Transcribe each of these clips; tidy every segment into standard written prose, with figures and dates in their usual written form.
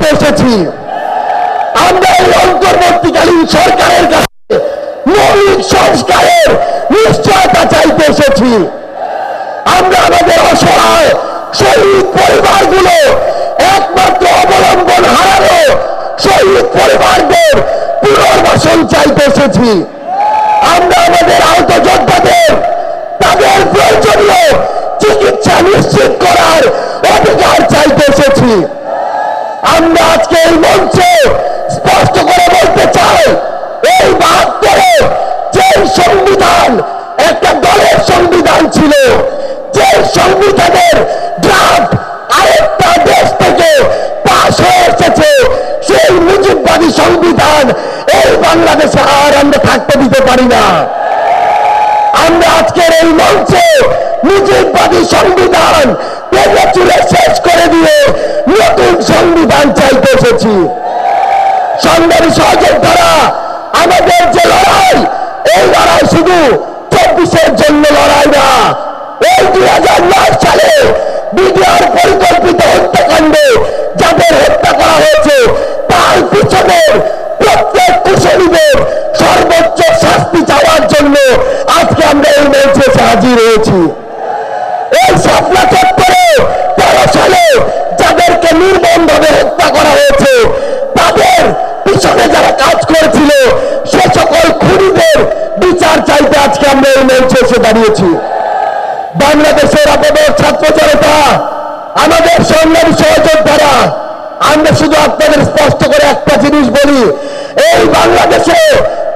চাইতে এসেছি। আমরা এই অন্তর্বর্তীকালীন সরকারের কাছে মৌলিক সংস্কারের নিশ্চয়তা চাইতে এসেছি। আমরা আমাদের অসহায় শহীদ পরিবারগুলো, একমাত্র অবলম্বন হারানো শহীদ পরিবারদের পুনর্বাসন চাইতে এসেছি। আমরা আমাদের আহত যোদ্ধাদের তাদের প্রয়োজনীয় চিকিৎসা নিশ্চিত করার অধিকার চাইতে এসেছি। আমরা আজকে এই মঞ্চে স্পষ্ট করে বলতে চাই, এই ৭২ যে সংবিধান একটা দলের সংবিধান ছিল, যে সংবিধানের ড্রাফট আরেকটা দেশ থেকে পাশ হয়ে এসেছে, সেই মুজিববাদী সংবিধান এই বাংলাদেশে আর আমরা থাকতে দিতে পারি না। আমরা আজকের এই মঞ্চে মুজিববাদী সংবিধান ভেঙে চুরে শেষ করে দিয়ে নতুন সংবিধান চাইতে এসেছি। সংগ্রামী সহযোদ্ধারা, আমাদের যে লড়াই, এই লড়াই শুধু ২৪-এর জন্য লড়াই না। এই ২০০৯ সালে বিডিআর পরিকল্পিত হত্যাকাণ্ডে যাদের হত্যা করা হয়েছে, তার পিছনের প্রত্যেক কুশলীদের সর্বোচ্চ শাস্তি চাওয়ার জন্য আজকে আমরা এই মঞ্চে হাজির হয়েছি। এই শাপলা চত্বরে ১৩ সালে যাদেরকে নির্মমভাবে হত্যা করা হয়েছে, তাদের পিছনে যারা কাজ করেছিল, সে সকল খুনিদের বিচার চাইতে আজকে আমরা এই মঞ্চে এসে দাঁড়িয়েছি। বাংলাদেশের আপনাদের ছাত্র জনতা, আমাদের সংগ্রামী সহযোদ্ধারা, আমরা শুধু আপনাদের স্পষ্ট করে একটা জিনিস বলি, এই বাংলাদেশে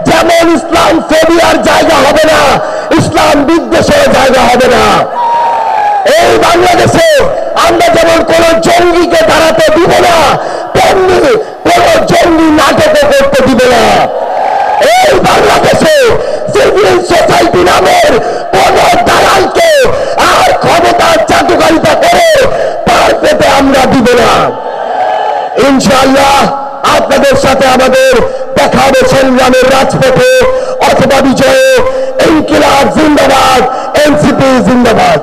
যেমন ইসলাম ফোবিয়ার জায়গা হবে না, ইসলাম বিদ্বেষের জায়গা হবে না। এই বাংলাদেশে আমরা যেমন কোন জঙ্গিকে দাঁড়াতে দিব না, তেমনি কোন জঙ্গি নাটকও করতে দিব না। এই বাংলাদেশে সিভিল সোসাইটি নামের কোন দালালকে আর ক্ষমতার চাটুকারিতা করে পার পেতে আমরা দিব না। ইনশাআল্লাহ আপনাদের সাথে আমাদের দেখা হবে সংগ্রামের রাজপথে অথবা বিজয়ে। ইনকিলাব জিন্দাবাদ, এনসিপি জিন্দাবাদ।